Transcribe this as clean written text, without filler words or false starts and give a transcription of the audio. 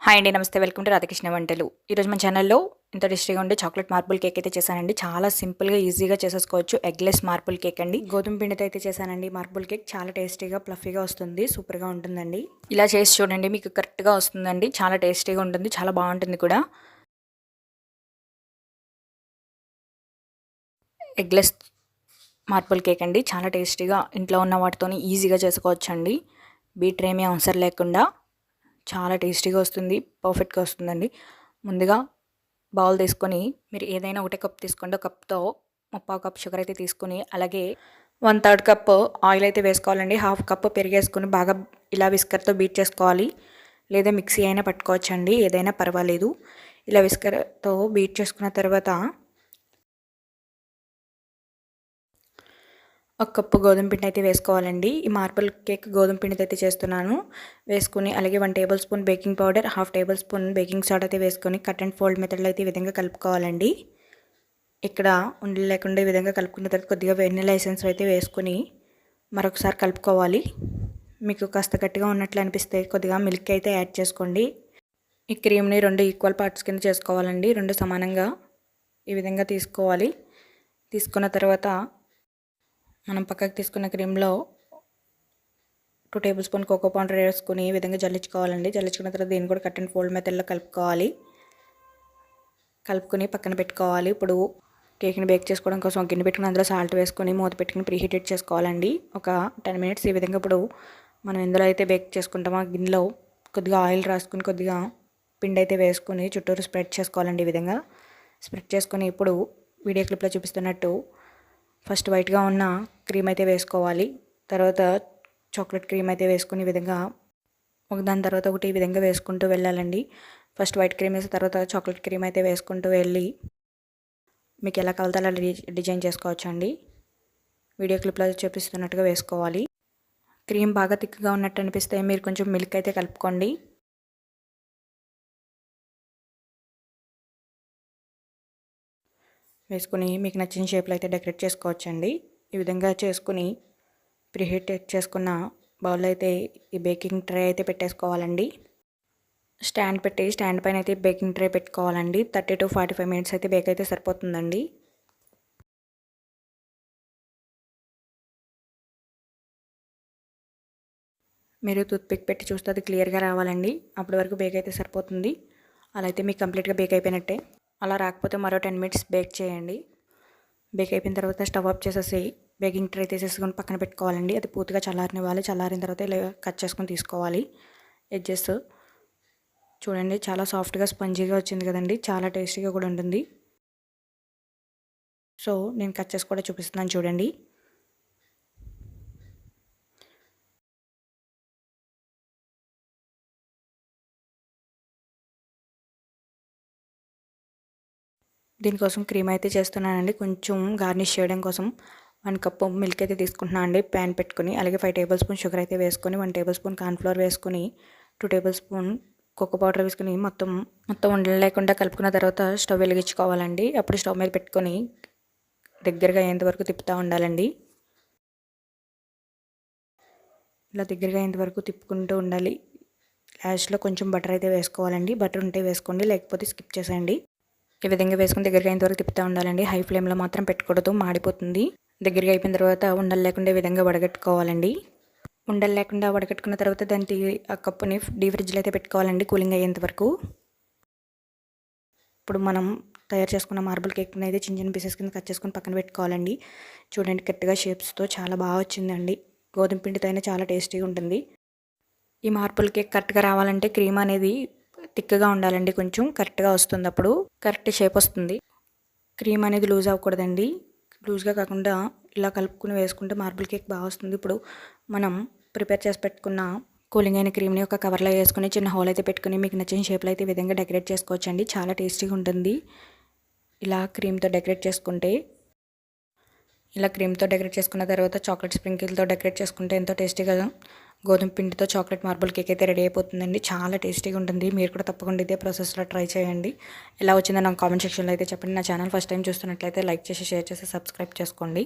Hi అండి, నమస్తే. Welcome to Radhakrishna వంటలు. ఈరోజు మన ఛానల్లో ఇంత టేస్టీగా ఉండే చాక్లెట్ మార్బుల్ కేక్ అయితే చేశానండి. చాలా సింపుల్గా ఈజీగా చేసేసుకోవచ్చు. ఎగ్లెస్ మార్బుల్ కేక్ అండి. గోధుమ పిండితో అయితే చేశానండి మార్బుల్ కేక్. చాలా టేస్టీగా ఫ్లఫీగా వస్తుంది, సూపర్గా ఉంటుందండి. ఇలా చేసి చూడండి, మీకు కరెక్ట్గా వస్తుందండి. చాలా టేస్టీగా ఉంటుంది, చాలా బాగుంటుంది కూడా. ఎగ్లెస్ మార్బుల్ కేక్ అండి, చాలా టేస్టీగా ఇంట్లో ఉన్న వాటితో ఈజీగా చేసుకోవచ్చు అండి. బీటర్ ఏమీ అవసరం లేకుండా చాలా టేస్టీగా వస్తుంది, పర్ఫెక్ట్గా వస్తుందండి. ముందుగా బౌల్ తీసుకొని మీరు ఏదైనా ఒకటే కప్ తీసుకోండి. ఒక కప్తో 3/4 కప్ షుగర్ అయితే తీసుకుని, అలాగే 1/3 కప్ ఆయిల్ అయితే వేసుకోవాలండి. 1/2 కప్ పెరిగేసుకుని బాగా ఇలా విస్కర్తో బీట్ చేసుకోవాలి, లేదా మిక్సీ అయినా పట్టుకోవచ్చండి, ఏదైనా పర్వాలేదు. ఇలా విస్కర్తో బీట్ చేసుకున్న తర్వాత ఒక కప్పు గోధుమ పిండి అయితే వేసుకోవాలండి. ఈ మార్బుల్ కేక్ గోధుమ పిండితో అయితే చేస్తున్నాను. వేసుకుని అలాగే 1 table spoon baking powder, 1/2 table spoon baking soda అయితే వేసుకొని కట్ అండ్ ఫోల్డ్ మెథడ్లో అయితే ఈ విధంగా కలుపుకోవాలండి. ఇక్కడ ఉండలు లేకుండా ఈ విధంగా కలుపుకున్న తర్వాత కొద్దిగా వెనిల్లా ఎసెన్స్ అయితే వేసుకొని మరొకసారి కలుపుకోవాలి. మీకు కాస్త గట్టిగా ఉన్నట్లు అనిపిస్తే కొద్దిగా మిల్క్ అయితే యాడ్ చేసుకోండి. ఈ క్రీమ్ని 2 ఈక్వల్ పార్ట్స్ కింద చేసుకోవాలండి. 2 సమానంగా ఈ విధంగా తీసుకోవాలి. తీసుకున్న తర్వాత మనం పక్కకు తీసుకున్న క్రీమ్లో 2 టేబుల్ స్పూన్ కోకో పౌడర్ వేసుకుని ఈ విధంగా జల్లించుకోవాలండి. జల్లించుకున్న తర్వాత దీన్ని కూడా కట్ అండ్ ఫోల్డ్ మెథడ్లో కలుపుకోవాలి. కలుపుకొని పక్కన పెట్టుకోవాలి. ఇప్పుడు కేక్ని బేక్ చేసుకోవడం కోసం ఒక గిన్నె పెట్టుకుని అందులో సాల్ట్ వేసుకొని మూత పెట్టుకుని ప్రీహీటెడ్ చేసుకోవాలండి. ఒక 10 మినిట్స్ ఈ విధంగా. ఇప్పుడు మనం ఎందులో అయితే బేక్ చేసుకుంటామో ఆ గిన్నెలో కొద్దిగా ఆయిల్ రాసుకుని కొద్దిగా పిండి అయితే వేసుకుని చుట్టూరు స్ప్రెడ్ చేసుకోవాలండి. ఈ విధంగా స్ప్రెడ్ చేసుకొని ఇప్పుడు వీడియో క్లిప్లో చూపిస్తున్నట్టు ఫస్ట్ వైట్గా ఉన్న క్రీమ్ అయితే వేసుకోవాలి. తర్వాత చాక్లెట్ క్రీమ్ అయితే వేసుకుని ఈ విధంగా ఒకదాని తర్వాత ఒకటి ఈ విధంగా వేసుకుంటూ వెళ్ళాలండి. ఫస్ట్ వైట్ క్రీమ్ వేసిన తర్వాత చాక్లెట్ క్రీమ్ అయితే వేసుకుంటూ వెళ్ళి మీకు ఎలా కావాలో అలా డిజైన్ చేసుకోవచ్చు అండి. వీడియో క్లిప్లో చూపిస్తున్నట్టుగా వేసుకోవాలి. క్రీమ్ బాగా థిక్గా ఉన్నట్టు అనిపిస్తే మీరు కొంచెం మిల్క్ అయితే కలుపుకోండి. వేసుకుని మీకు నచ్చిన షేప్లో అయితే డెకరేట్ చేసుకోవచ్చండి. ఈ విధంగా చేసుకుని ప్రీహీట్ చేసుకున్న బౌల్ అయితే ఈ బేకింగ్ ట్రే అయితే పెట్టేసుకోవాలండి. స్టాండ్ పైన అయితే బేకింగ్ ట్రే పెట్టుకోవాలండి. 30 to 45 మినిట్స్ అయితే బేక్ అయితే సరిపోతుందండి. మీరు టూత్పిక్ పెట్టి చూస్తే అది క్లియర్గా రావాలండి. అప్పటి వరకు బేక్ అయితే సరిపోతుంది. అలా అయితే మీకు కంప్లీట్గా బేక్ అయిపోయినట్టే. అలా రాకపోతే మరో 10 మినిట్స్ బేక్ చేయండి. బేక్ అయిపోయిన తర్వాత స్టవ్ ఆఫ్ చేసేసి బేకింగ్ ట్రే తీసేసుకొని పక్కన పెట్టుకోవాలండి. అది పూర్తిగా చల్లారనివ్వాలి. చల్లారిన తర్వాత ఇలా కట్ చేసుకొని తీసుకోవాలి. ఎడ్జెస్ చూడండి, చాలా సాఫ్ట్గా స్పంజీగా వచ్చింది కదండి. చాలా టేస్టీగా కూడా ఉంటుంది. సో నేను కట్ చేసి కూడా చూపిస్తున్నాను చూడండి. దీనికోసం క్రీమ్ అయితే చేస్తున్నానండి. కొంచెం గార్నిష్ చేయడం కోసం 1 కప్ మిల్క్ అయితే తీసుకుంటున్నాను అండి. ప్యాన్ పెట్టుకుని అలాగే 5 టేబుల్ స్పూన్ షుగర్ అయితే వేసుకొని 1 టేబుల్ స్పూన్ కార్న్ఫ్లోర్ వేసుకుని 2 టేబుల్ స్పూన్ కోకో పౌడర్ వేసుకుని మొత్తం ఉండలు లేకుండా కలుపుకున్న తర్వాత స్టవ్ వెలిగించుకోవాలండి. అప్పుడు స్టవ్ మీద పెట్టుకొని దగ్గరగా అయ్యేంత వరకు తిప్పుతూ ఉండాలండి. ఇలా దగ్గరగా అయ్యేంత వరకు తిప్పుకుంటూ ఉండాలి. లాస్ట్లో కొంచెం బటర్ అయితే వేసుకోవాలండి. బటర్ ఉంటే వేసుకోండి, లేకపోతే స్కిప్ చేసేయండి. ఈ విధంగా వేసుకుని దగ్గరగా అయ్యేంతవరకు తిప్పుతూ ఉండాలండి. హై ఫ్లేమ్లో మాత్రం పెట్టకూడదు, మాడిపోతుంది. దగ్గరగా అయిపోయిన తర్వాత ఉండలు లేకుండా ఈ విధంగా వడగట్టుకోవాలండి. ఉండలు లేకుండా వడగట్టుకున్న తర్వాత దాన్ని ఆ కప్పుని డీ ఫ్రిడ్జ్లో అయితే పెట్టుకోవాలండి, కూలింగ్ అయ్యేంత వరకు. ఇప్పుడు మనం తయారు చేసుకున్న మార్బుల్ కేక్ని అయితే చిన్న చిన్న పీసెస్ కింద కట్ చేసుకుని పక్కన పెట్టుకోవాలండి. చూడండి, కరెక్ట్గా షేప్స్తో చాలా బాగా వచ్చిందండి. గోధుమ పిండితో అయినా చాలా టేస్టీగా ఉంటుంది. ఈ మార్బుల్ కేక్ కరెక్ట్గా రావాలంటే క్రీమ్ అనేది థిక్గా ఉండాలండి. కొంచెం కరెక్ట్గా వస్తుంది, అప్పుడు కరెక్ట్ షేప్ వస్తుంది. క్రీమ్ అనేది లూజ్ అవ్వకూడదండి. లూజ్గా కాకుండా ఇలా కలుపుకుని వేసుకుంటే మార్బుల్ కేక్ బాగా వస్తుంది. ఇప్పుడు మనం ప్రిపేర్ చేసి పెట్టుకున్న కూలింగ్ అయిన క్రీమ్ని ఒక కవర్లో వేసుకుని చిన్న హోల్ అయితే పెట్టుకుని మీకు నచ్చిన షేప్లో అయితే ఈ విధంగా డెకరేట్ చేసుకోవచ్చండి. చాలా టేస్టీగా ఉంటుంది. ఇలా క్రీమ్తో డెకరేట్ చేసుకుంటే, ఇలా క్రీమ్తో డెకరేట్ చేసుకున్న తర్వాత చాక్లెట్ స్ప్రింకిల్తో డెకరేట్ చేసుకుంటే ఎంతో టేస్టీగా గోధుమ పిండితో చాక్లెట్ మార్బుల్ కేక్ అయితే రెడీ అయిపోతుందండి. చాలా టేస్టీగా ఉంటుంది. మీరు కూడా తప్పకుండా ఇదే ప్రాసెస్లో ట్రై చేయండి. ఎలా వచ్చిందో నాకు కామెంట్ సెక్షన్లో అయితే చెప్పండి. నా ఛానల్ ఫస్ట్ టైం చూస్తున్నట్లయితే లైక్ చేసి, షేర్ చేసి, సబ్స్క్రైబ్ చేసుకోండి.